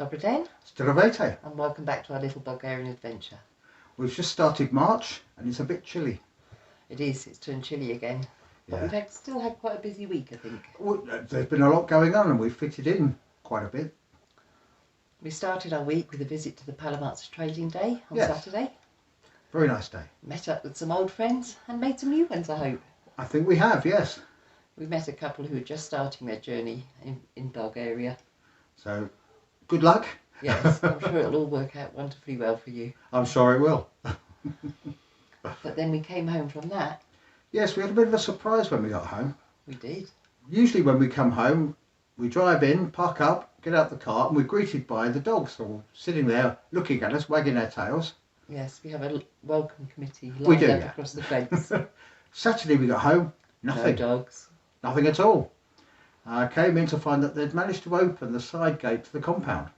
Dobry den, Zdravejte. and welcome back to our little Bulgarian adventure. We've just started March and it's a bit chilly. It is, it's turned chilly again. But Yeah. we've still had quite a busy week, I think. Well, there's been a lot going on and we've fitted in quite a bit. We started our week with a visit to the Palamat's Trading Day on Yes. Saturday. Very nice day. Met up with some old friends and made some new ones, I hope. I think we have, yes. We've met a couple who are just starting their journey in Bulgaria. So, good luck. Yes, I'm sure it'll all work out wonderfully well for you. I'm sure it will. But then we came home from that. Yes, we had a bit of a surprise when we got home. We did. Usually when we come home, we drive in, park up, get out the car and we're greeted by the dogs all sitting there looking at us, wagging their tails. Yes, we have a welcome committee We lined do, up yeah. across the fence. Saturday we got home, nothing. No dogs. Nothing at all. I came in to find that they'd managed to open the side gate to the compound.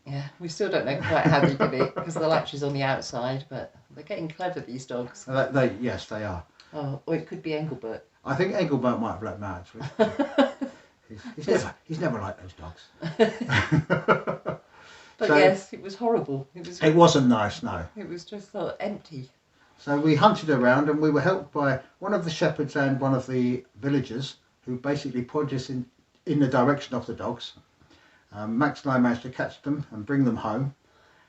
Yeah, we still don't know quite how they did it because the latch is on the outside, but they're getting clever, these dogs. Yes, they are. Oh, or it could be Engelbert. I think Engelbert might have let them out. He's never liked those dogs. But So- yes, it was horrible. It wasn't nice, no. It was just sort of empty. So we hunted around and we were helped by one of the shepherds and one of the villagers who basically pointed us in the direction of the dogs. Max and I managed to catch them and bring them home.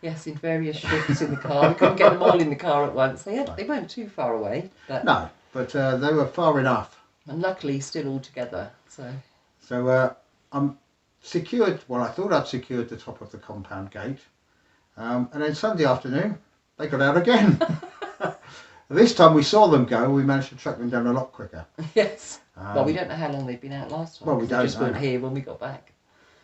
Yes, in various shifts in the car. We couldn't get them all in the car at once. They weren't too far away. But, No, but they were far enough. and luckily still all together. So I'm secured, well I thought I'd secured the top of the compound gate. And then Sunday afternoon, they got out again. This time we saw them go, we managed to track them down a lot quicker. Yes. Well, we don't know how long they've been out last time. Well, we 'cause they don't just know. weren't here when we got back.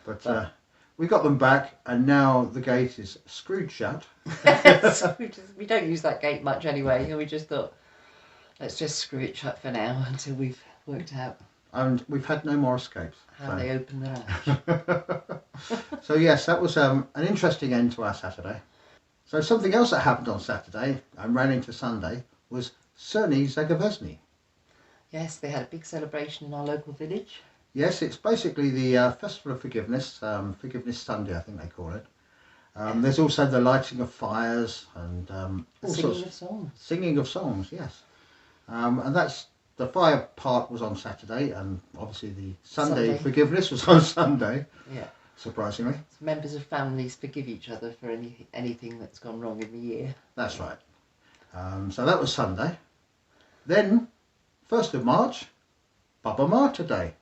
But we got them back and now the gate is screwed shut. Yes, we don't use that gate much anyway, and we just thought, let's just screw it shut for now until we've worked out And we've had no more escapes. how they open the latch. So yes, that was an interesting end to our Saturday. So something else that happened on Saturday and ran into Sunday was Sirni zarovezni. Yes, they had a big celebration in our local village. Yes, it's basically the Festival of Forgiveness, Forgiveness Sunday I think they call it. There's also the lighting of fires and all Singing sorts of songs. Singing of songs, yes. And that's the fire part was on Saturday, and obviously the Sunday forgiveness was on Sunday. Yeah. Surprisingly, So members of families forgive each other for anything that's gone wrong in the year. that's right. So that was Sunday. Then, 1st of March, Baba Marta Day.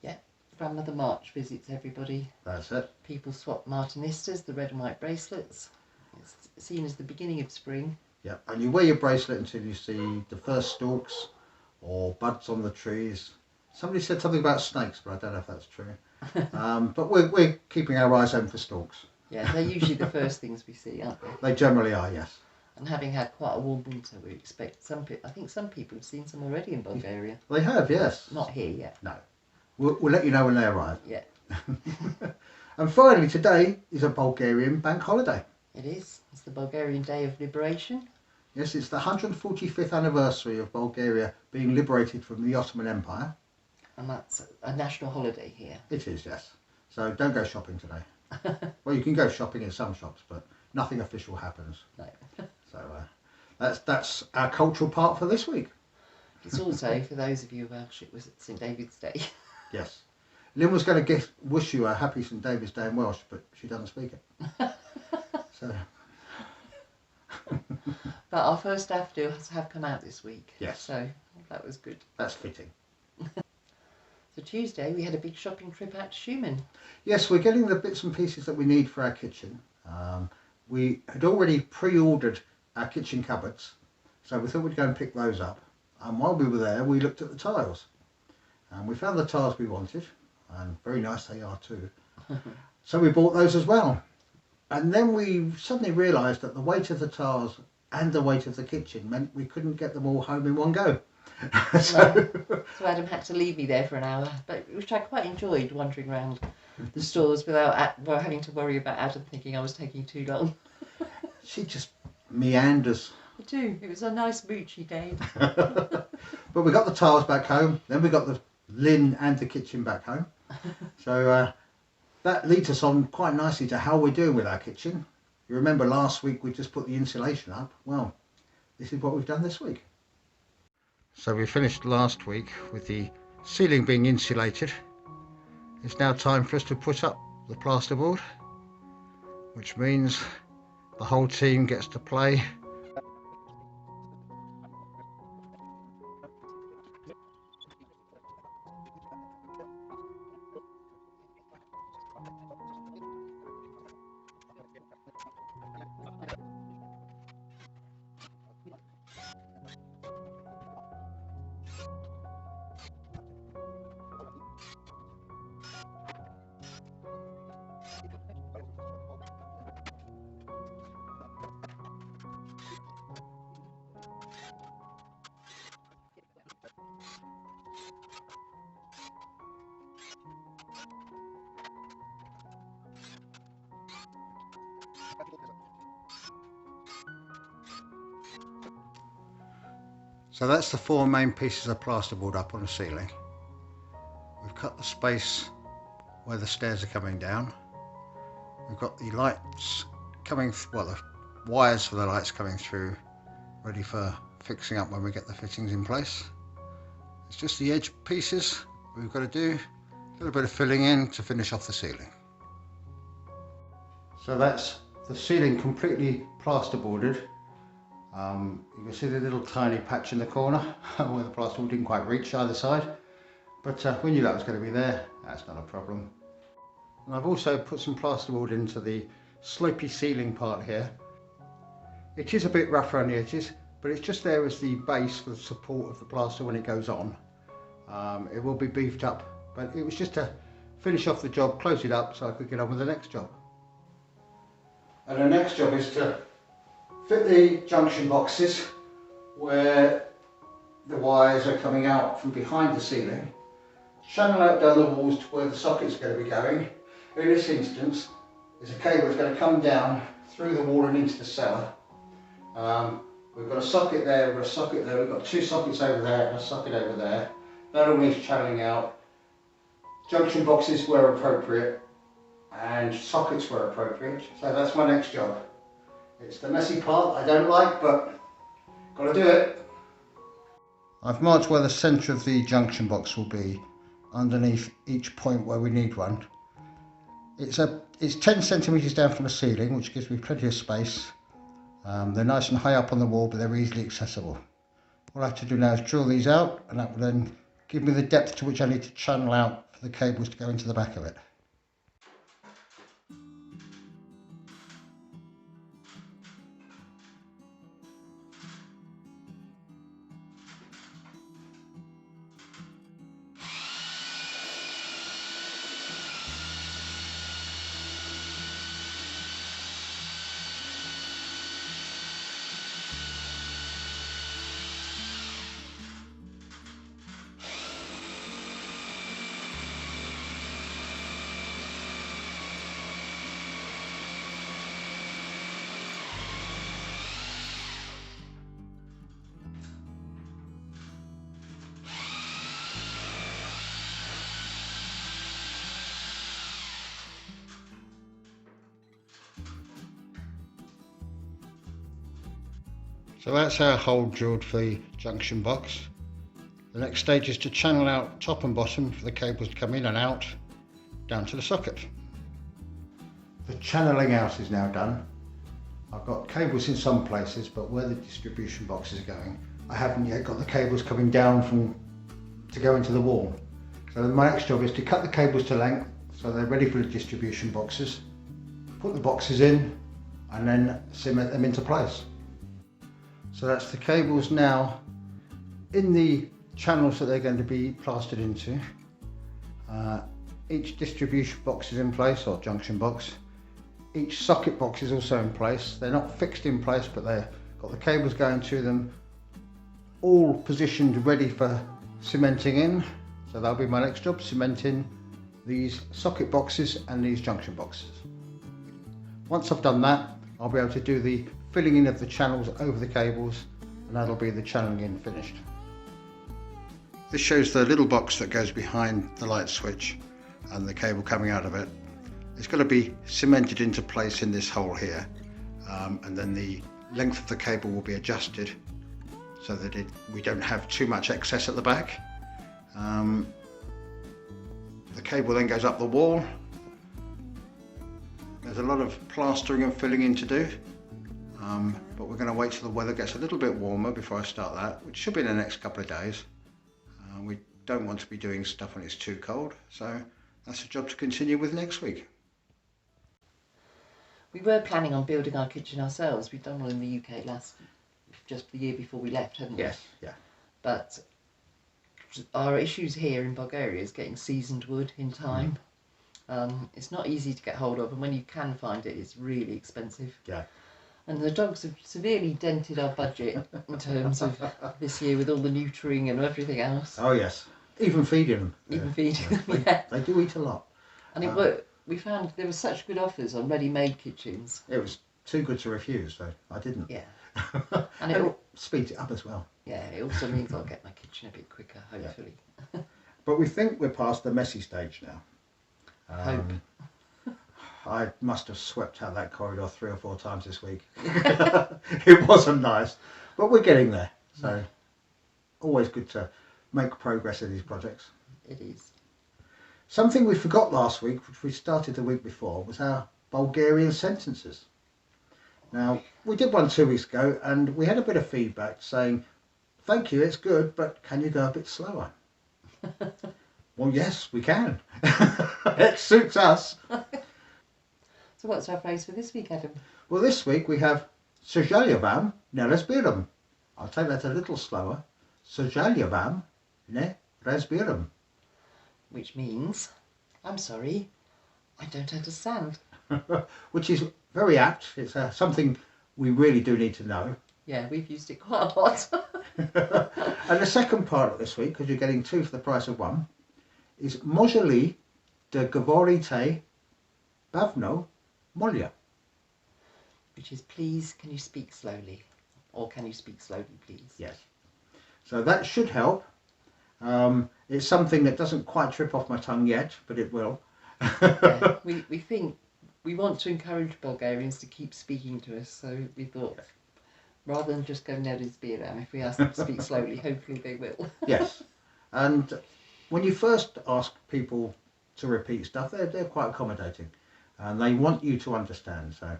Yeah. Grandmother March visits everybody. That's it. People swap Martinistas, the red and white bracelets. It's seen as the beginning of spring. Yeah, and you wear your bracelet until you see the first stalks or buds on the trees. Somebody said something about snakes, but I don't know if that's true. But we're keeping our eyes open for stalks. Yeah, they're usually the first things we see, aren't they? They generally are, yes. And having had quite a warm winter, we expect I think some people have seen some already in Bulgaria. They have, yes. Not here yet. No. We'll let you know when they arrive. Yeah, And finally, today is a Bulgarian bank holiday. it is. It's the Bulgarian Day of Liberation. Yes, it's the 145th anniversary of Bulgaria being liberated from the Ottoman Empire. And that's a national holiday here. It is, yes. So don't go shopping today. Well, you can go shopping in some shops, but nothing official happens. No. So that's our cultural part for this week. It's also, for those of you Welsh, it was St David's Day. Yes. Lynn was going to wish you a happy St David's Day in Welsh, but she doesn't speak it. So But our first daffodils have come out this week. Yes. So that was good. that's fitting. So Tuesday we had a big shopping trip out to Schumann. Yes, we're getting the bits and pieces that we need for our kitchen. We had already pre-ordered our kitchen cupboards, so we thought we'd go and pick those up. And while we were there, we looked at the tiles. And we found the tiles we wanted, and very nice they are too. So we bought those as well. And then we suddenly realised that the weight of the tiles and the weight of the kitchen meant we couldn't get them all home in one go. So Adam had to leave me there for an hour, which I quite enjoyed, wandering around the stores without having to worry about Adam thinking I was taking too long. She just meanders. I do. It was a nice moochy day. But we got the tiles back home, then we got the Lynn and the kitchen back home. So that leads us on quite nicely to how we're doing with our kitchen. You remember last week we just put the insulation up. Well, this is what we've done this week. So we finished last week with the ceiling being insulated. It's now time for us to put up the plasterboard, which means the whole team gets to play. So that's the 4 main pieces of plasterboard up on the ceiling. We've cut the space where the stairs are coming down. We've got the lights coming, well, the wires for the lights coming through, ready for fixing up when we get the fittings in place. It's just the edge pieces we've got to do, a little bit of filling in to finish off the ceiling. So that's the ceiling completely plasterboarded. You can see the little tiny patch in the corner where the plasterboard didn't quite reach either side, but we knew that was going to be there. That's not a problem. And I've also put some plasterboard into the slopey ceiling part here. It is a bit rough around the edges, but it's just there as the base for the support of the plaster when it goes on. It will be beefed up, but it was just to finish off the job, close it up so I could get on with the next job. And the next job is to fit the junction boxes where the wires are coming out from behind the ceiling, channel out down the walls to where the socket's going to be going. In this instance, there's a cable that's going to come down through the wall and into the cellar. We've got a socket there, we've got a socket there, we've got 2 sockets over there and a socket over there. That all needs channeling out. Junction boxes where appropriate and sockets where appropriate. So that's my next job. It's the messy part I don't like, but got to do it. I've marked where the centre of the junction box will be, underneath each point where we need one. It's 10 centimetres down from the ceiling, which gives me plenty of space. They're nice and high up on the wall, but they're easily accessible. What I have to do now is drill these out, and that will then give me the depth to which I need to channel out for the cables to go into the back of it. So that's our hole drilled for the junction box. The next stage is to channel out top and bottom for the cables to come in and out, down to the socket. The channeling out is now done. I've got cables in some places, but where the distribution boxes are going, I haven't yet got the cables coming down to go into the wall. So my next job is to cut the cables to length so they're ready for the distribution boxes, put the boxes in, and then cement them into place. So that's the cables now in the channels that they're going to be plastered into. Each distribution box is in place, or junction box. Each socket box is also in place. They're not fixed in place, but they've got the cables going to them, all positioned ready for cementing in. So that'll be my next job, cementing these socket boxes and these junction boxes. Once I've done that, I'll be able to do the filling in of the channels over the cables, and that'll be the channeling in finished. This shows the little box that goes behind the light switch and the cable coming out of it. it's got to be cemented into place in this hole here, and then the length of the cable will be adjusted so that we don't have too much excess at the back. The cable then goes up the wall. There's a lot of plastering and filling in to do, but we're going to wait till the weather gets a little bit warmer before I start that, which should be in the next couple of days. We don't want to be doing stuff when it's too cold, so that's a job to continue with next week. We were planning on building our kitchen ourselves. We'd done one in the UK just the year before we left, hadn't we? Yes, yeah. But our issues here in Bulgaria is getting seasoned wood in time. It's not easy to get hold of, and when you can find it, it's really expensive. Yeah. And the dogs have severely dented our budget in terms of this year with all the neutering and everything else. Oh yes, even feeding them. Even feeding them, yeah. They do eat a lot. And we found there were such good offers on ready-made kitchens. It was too good to refuse, so I didn't. Yeah. And it speeds it up as well. Yeah, it also means I'll get my kitchen a bit quicker, hopefully. Yeah. But we think we're past the messy stage now. Hope. I must have swept out that corridor 3 or 4 times this week. It wasn't nice, but we're getting there. So always good to make progress in these projects. It is. Something we forgot last week, which we started the week before, was our Bulgarian sentences. Now, we did one 2 weeks ago and we had a bit of feedback saying, thank you, it's good, but can you go a bit slower? Well, yes, we can. It suits us. So what's our phrase for this week, Adam? Well, this week we have Съжалявам, не разбирам. I'll take that a little slower. Съжалявам, не разбирам. Which means, I'm sorry, I don't understand. Which is very apt. It's something we really do need to know. Yeah, we've used it quite a lot. And the second part of this week, because you're getting 2 for the price of 1, is Može, говорите, bavno, moля. Which is, please, can you speak slowly? Or can you speak slowly, please? Yes. So that should help. It's something that doesn't quite trip off my tongue yet, but it will. Yeah, we think we want to encourage Bulgarians to keep speaking to us, so we thought, rather than just going down to Разбирам, if we ask them to speak slowly, hopefully they will. Yes. And when you first ask people to repeat stuff, they're quite accommodating. And they want you to understand. So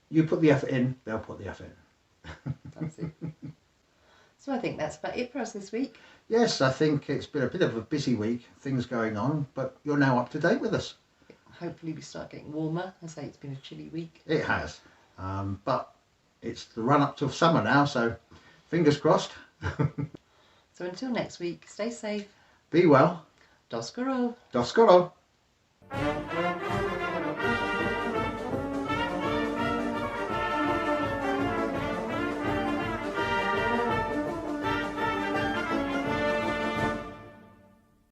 you put the effort in, they'll put the effort in. That's it. So I think that's about it for us this week. Yes, I think it's been a bit of a busy week, things going on, but you're now up to date with us. Hopefully we start getting warmer. I say it's been a chilly week. It has. But it's the run up to summer now, so fingers crossed. So until next week, stay safe. Be well. Skoro. Skoro.